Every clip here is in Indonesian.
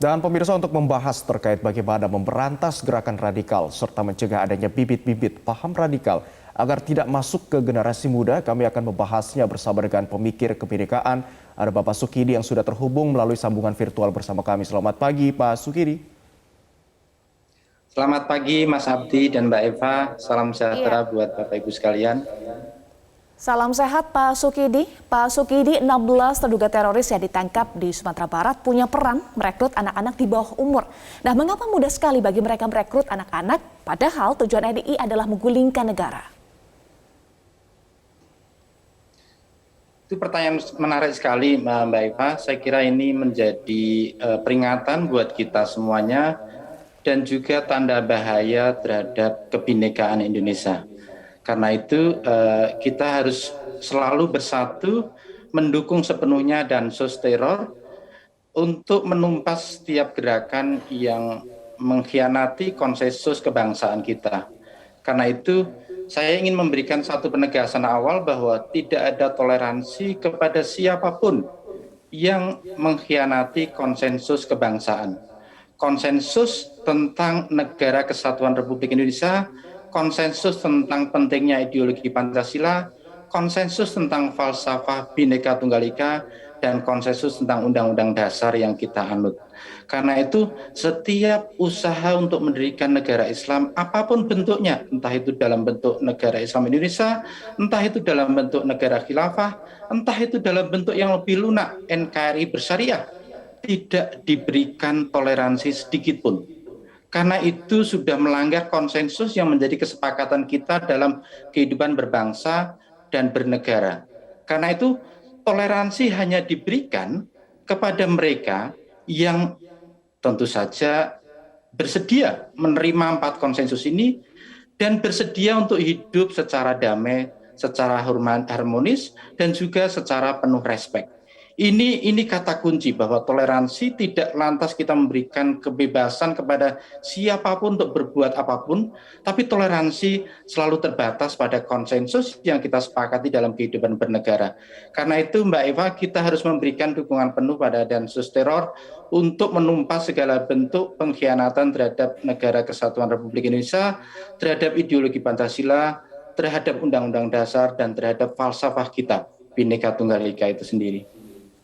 Dan pemirsa, untuk membahas terkait bagaimana memberantas gerakan radikal serta mencegah adanya bibit-bibit paham radikal agar tidak masuk ke generasi muda, kami akan membahasnya bersama dengan pemikir kebinekaan. Ada Bapak Sukidi yang sudah terhubung melalui sambungan virtual bersama kami. Selamat pagi Pak Sukidi. Selamat pagi Mas Abdi dan Mbak Eva, salam Iya, sejahtera buat Bapak Ibu sekalian. salam sehat Pak Sukidi. Pak Sukidi, 16 terduga teroris yang ditangkap di Sumatera Barat punya peran merekrut anak-anak di bawah umur. Nah, mengapa mudah sekali bagi mereka merekrut anak-anak, padahal tujuan NII adalah menggulingkan negara? Itu pertanyaan menarik sekali Mbak Eva, saya kira ini menjadi peringatan buat kita semuanya dan juga tanda bahaya terhadap kebinekaan Indonesia. Karena itu kita harus selalu bersatu mendukung sepenuhnya Dansus teror untuk menumpas setiap gerakan yang mengkhianati konsensus kebangsaan kita. Karena itu saya ingin memberikan satu penegasan awal bahwa tidak ada toleransi kepada siapapun yang mengkhianati konsensus kebangsaan. Konsensus tentang negara kesatuan Republik Indonesia, konsensus tentang pentingnya ideologi Pancasila, konsensus tentang falsafah Bhinneka Tunggal Ika, dan konsensus tentang Undang-Undang Dasar yang kita anut. Karena itu setiap usaha untuk mendirikan negara Islam apapun bentuknya, entah itu dalam bentuk negara Islam Indonesia, entah itu dalam bentuk negara khilafah, entah itu dalam bentuk yang lebih lunak NKRI bersyariah, tidak diberikan toleransi sedikit pun. Karena itu sudah melanggar konsensus yang menjadi kesepakatan kita dalam kehidupan berbangsa dan bernegara. Karena itu toleransi hanya diberikan kepada mereka yang tentu saja bersedia menerima 4 konsensus ini dan bersedia untuk hidup secara damai, secara harmonis, dan juga secara penuh respek. Ini kata kunci bahwa toleransi tidak lantas kita memberikan kebebasan kepada siapapun untuk berbuat apapun, tapi toleransi selalu terbatas pada konsensus yang kita sepakati dalam kehidupan bernegara. Karena itu Mbak Eva, kita harus memberikan dukungan penuh pada Dansus teror untuk menumpas segala bentuk pengkhianatan terhadap negara kesatuan Republik Indonesia, terhadap ideologi Pancasila, terhadap Undang-Undang Dasar, dan terhadap falsafah kita, Bhinneka Tunggal Ika itu sendiri.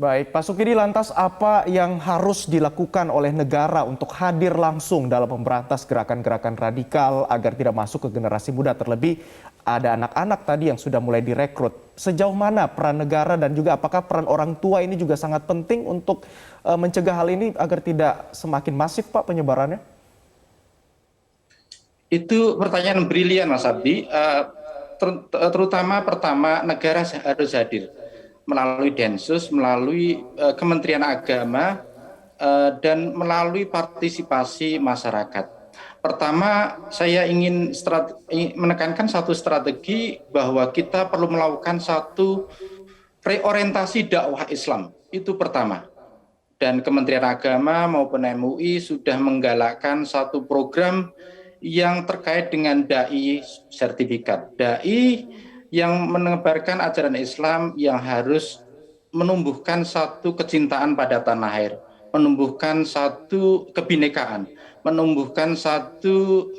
Baik, Pak Sukidi, lantas apa yang harus dilakukan oleh negara untuk hadir langsung dalam memberantas gerakan-gerakan radikal agar tidak masuk ke generasi muda? Terlebih ada anak-anak tadi yang sudah mulai direkrut. Sejauh mana peran negara dan juga apakah peran orang tua ini juga sangat penting untuk mencegah hal ini agar tidak semakin masif, Pak, penyebarannya? Itu pertanyaan brilian Mas Abdi, terutama pertama negara harus hadir melalui Densus, melalui Kementerian Agama, dan melalui partisipasi masyarakat. Pertama, saya ingin menekankan satu strategi bahwa kita perlu melakukan satu reorientasi dakwah Islam, itu pertama. Dan Kementerian Agama maupun MUI sudah menggalakkan satu program yang terkait dengan dai sertifikat. Dai yang menebarkan ajaran Islam yang harus menumbuhkan satu kecintaan pada tanah air, menumbuhkan satu kebinekaan, menumbuhkan satu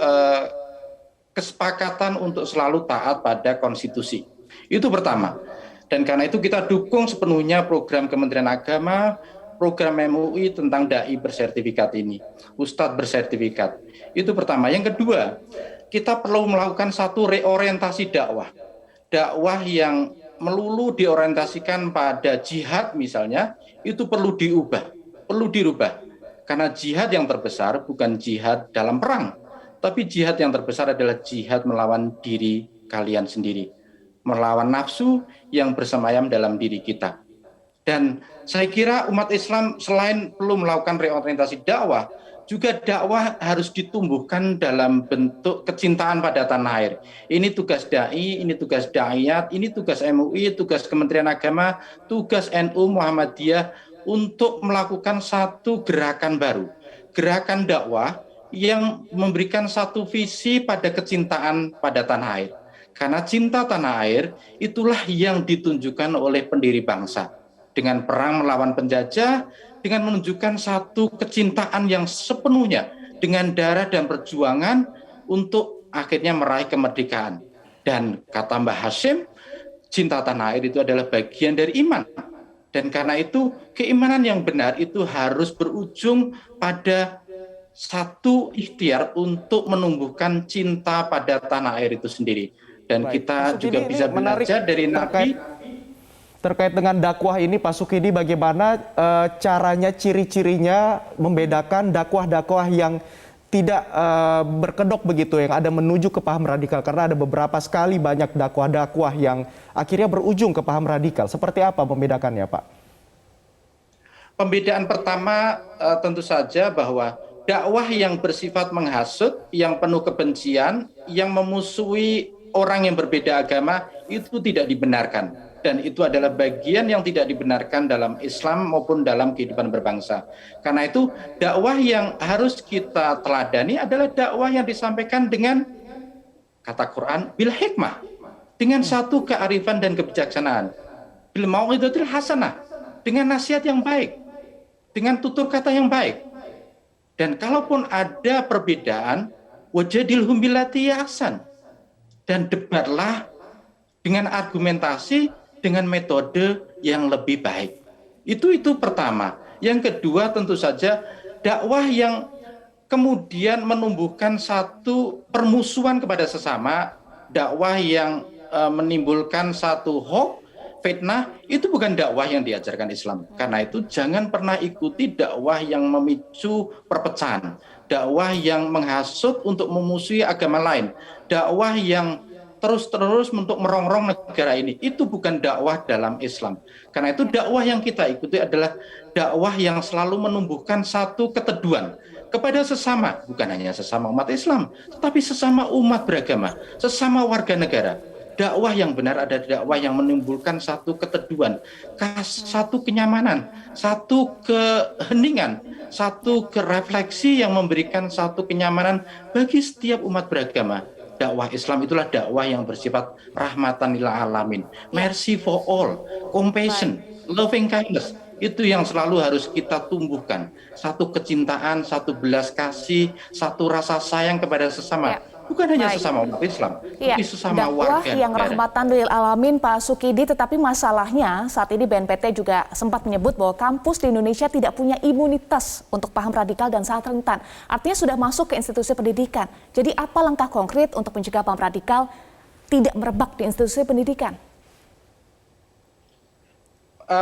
kesepakatan untuk selalu taat pada konstitusi. Itu pertama. Dan karena itu kita dukung sepenuhnya program Kementerian Agama, program MUI tentang dai bersertifikat ini, Ustadz bersertifikat. Itu pertama. Yang kedua, kita perlu melakukan satu reorientasi dakwah. Dakwah yang melulu diorientasikan pada jihad misalnya, itu perlu dirubah. Karena jihad yang terbesar bukan jihad dalam perang, tapi jihad yang terbesar adalah jihad melawan diri kalian sendiri, melawan nafsu yang bersemayam dalam diri kita. Dan saya kira umat Islam selain perlu melakukan reorientasi dakwah, juga dakwah harus ditumbuhkan dalam bentuk kecintaan pada tanah air. Ini tugas dai, ini tugas daiyat, ini tugas MUI, tugas Kementerian Agama, tugas NU Muhammadiyah untuk melakukan satu gerakan baru, gerakan dakwah yang memberikan satu visi pada kecintaan pada tanah air. Karena cinta tanah air itulah yang ditunjukkan oleh pendiri bangsa. Dengan perang melawan penjajah, dengan menunjukkan satu kecintaan yang sepenuhnya dengan darah dan perjuangan untuk akhirnya meraih kemerdekaan. Dan kata Mbah Hashim, cinta tanah air itu adalah bagian dari iman. Dan karena itu keimanan yang benar itu harus berujung pada satu ikhtiar untuk menumbuhkan cinta pada tanah air itu sendiri. Dan Baik, Pak kita juga Sukidi, bisa ini menarik belajar dari Nabi. terkait dengan dakwah ini, Pak Sukidi, bagaimana caranya, ciri-cirinya membedakan dakwah-dakwah yang tidak berkedok begitu, yang ada menuju ke paham radikal, karena ada beberapa sekali banyak dakwah-dakwah yang akhirnya berujung ke paham radikal. Seperti apa membedakannya, Pak? Pembedaan pertama tentu saja bahwa dakwah yang bersifat menghasut, yang penuh kebencian, yang memusuhi orang yang berbeda agama itu tidak dibenarkan. Dan itu adalah bagian yang tidak dibenarkan dalam Islam maupun dalam kehidupan berbangsa. Karena itu dakwah yang harus kita teladani adalah dakwah yang disampaikan dengan kata Quran bil hikmah, dengan satu kearifan dan kebijaksanaan. Bil mau'izatil hasanah, dengan nasihat yang baik, dengan tutur kata yang baik. Dan kalaupun ada perbedaan, wajadilhum billati ahsan, dan debatlah dengan argumentasi, dengan metode yang lebih baik. Itu pertama. Yang kedua tentu saja dakwah yang kemudian menumbuhkan satu permusuhan kepada sesama, dakwah yang menimbulkan satu hoax, fitnah, itu bukan dakwah yang diajarkan Islam. Karena itu jangan pernah ikuti dakwah yang memicu perpecahan, dakwah yang menghasut untuk memusuhi agama lain, dakwah yang terus-terus untuk merongrong negara ini. Itu bukan dakwah dalam Islam. Karena itu dakwah yang kita ikuti adalah dakwah yang selalu menumbuhkan satu keteduhan kepada sesama, bukan hanya sesama umat Islam, tetapi sesama umat beragama, sesama warga negara. Dakwah yang benar adalah dakwah yang menimbulkan satu keteduhan, satu kenyamanan, satu keheningan, satu kerefleksi yang memberikan satu kenyamanan bagi setiap umat beragama. Dakwah Islam itulah dakwah yang bersifat rahmatan lil alamin, mercy for all, compassion, loving kindness. Itu yang selalu harus kita tumbuhkan. Satu kecintaan, satu belas kasih, satu rasa sayang kepada sesama. Bukan hanya sesama umat Islam, tapi sesama warga negara. Yang rahmatan lil alamin, Pak Sukidi, tetapi masalahnya saat ini BNPT juga sempat menyebut bahwa kampus di Indonesia tidak punya imunitas untuk paham radikal dan sangat rentan. Artinya sudah masuk ke institusi pendidikan. Jadi apa langkah konkret untuk mencegah paham radikal tidak merebak di institusi pendidikan?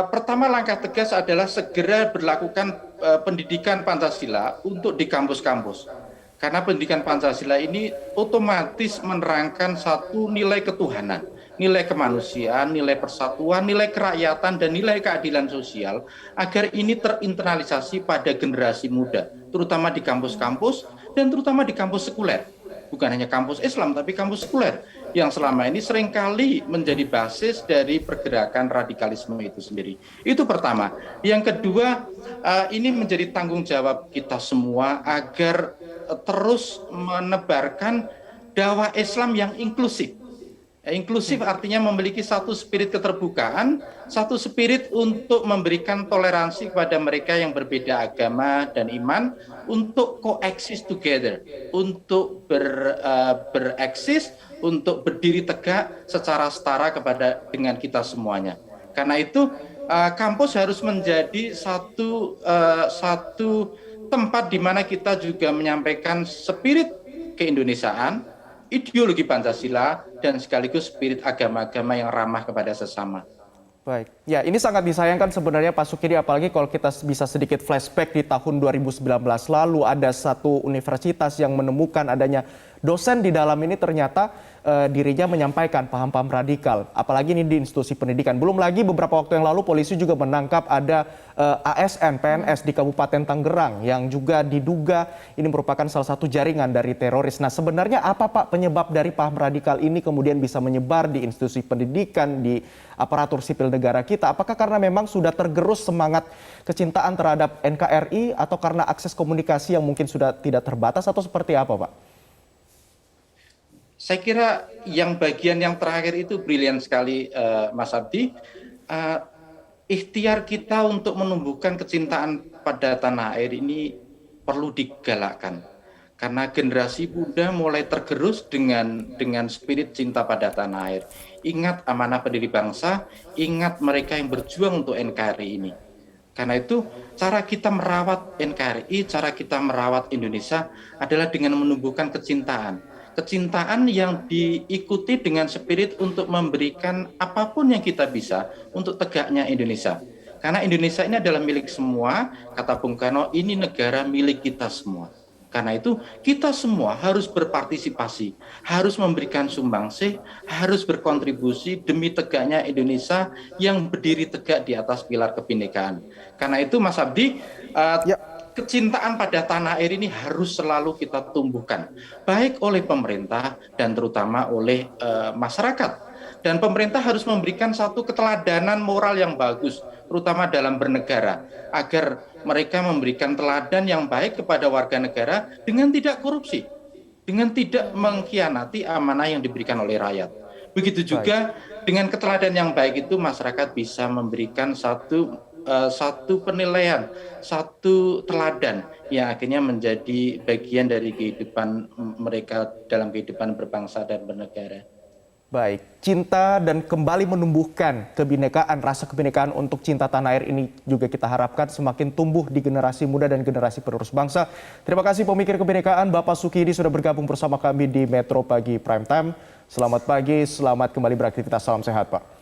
Pertama, langkah tegas adalah segera berlakukan pendidikan Pancasila untuk di kampus-kampus. Karena pendidikan Pancasila ini otomatis menerangkan satu nilai ketuhanan, nilai kemanusiaan, nilai persatuan, nilai kerakyatan, dan nilai keadilan sosial, agar ini terinternalisasi pada generasi muda, terutama di kampus-kampus dan terutama di kampus sekuler. Bukan hanya kampus Islam, tapi kampus sekuler, yang selama ini seringkali menjadi basis dari pergerakan radikalisme itu sendiri. Itu pertama. Yang kedua, ini menjadi tanggung jawab kita semua agar terus menebarkan dakwah Islam yang inklusif. Inklusif artinya memiliki satu spirit keterbukaan, satu spirit untuk memberikan toleransi kepada mereka yang berbeda agama dan iman, untuk coexist together, untuk bereksis, untuk berdiri tegak secara setara dengan kita semuanya. Karena itu kampus harus menjadi satu tempat di mana kita juga menyampaikan spirit keindonesiaan, ideologi Pancasila, dan sekaligus spirit agama-agama yang ramah kepada sesama. Baik, ya ini sangat disayangkan sebenarnya Pak Sukidi, apalagi kalau kita bisa sedikit flashback di tahun 2019 lalu ada satu universitas yang menemukan adanya dosen di dalam ini ternyata dirinya menyampaikan paham-paham radikal, apalagi ini di institusi pendidikan. Belum lagi beberapa waktu yang lalu polisi juga menangkap ada ASN, PNS di Kabupaten Tangerang yang juga diduga ini merupakan salah satu jaringan dari teroris. Nah sebenarnya apa Pak penyebab dari paham radikal ini kemudian bisa menyebar di institusi pendidikan, di aparatur sipil negara kita? Apakah karena memang sudah tergerus semangat kecintaan terhadap NKRI atau karena akses komunikasi yang mungkin sudah tidak terbatas atau seperti apa Pak? Saya kira yang bagian yang terakhir itu brilian sekali, Mas Abdi. ikhtiar kita untuk menumbuhkan kecintaan pada tanah air ini perlu digalakkan. Karena generasi muda mulai tergerus dengan spirit cinta pada tanah air. Ingat amanah pendiri bangsa, ingat mereka yang berjuang untuk NKRI ini. Karena itu cara kita merawat NKRI, cara kita merawat Indonesia adalah dengan menumbuhkan kecintaan. Kecintaan yang diikuti dengan spirit untuk memberikan apapun yang kita bisa untuk tegaknya Indonesia. Karena Indonesia ini adalah milik semua, kata Bung Karno, ini negara milik kita semua. Karena itu kita semua harus berpartisipasi, harus memberikan sumbangsih, harus berkontribusi demi tegaknya Indonesia yang berdiri tegak di atas pilar kebinekaan. Karena itu Mas Abdi, kecintaan pada tanah air ini harus selalu kita tumbuhkan, baik oleh pemerintah dan terutama oleh masyarakat. Dan pemerintah harus memberikan satu keteladanan moral yang bagus, terutama dalam bernegara, agar mereka memberikan teladan yang baik kepada warga negara dengan tidak korupsi, dengan tidak mengkhianati amanah yang diberikan oleh rakyat. Begitu juga dengan keteladan yang baik itu masyarakat bisa memberikan satu penilaian, satu teladan yang akhirnya menjadi bagian dari kehidupan mereka dalam kehidupan berbangsa dan bernegara. Baik, cinta dan kembali menumbuhkan kebinekaan, rasa kebinekaan untuk cinta tanah air ini juga kita harapkan semakin tumbuh di generasi muda dan generasi penerus bangsa. Terima kasih pemikir kebinekaan Bapak Sukidi sudah bergabung bersama kami di Metro Pagi Prime Time. Selamat pagi, selamat kembali beraktivitas, salam sehat Pak.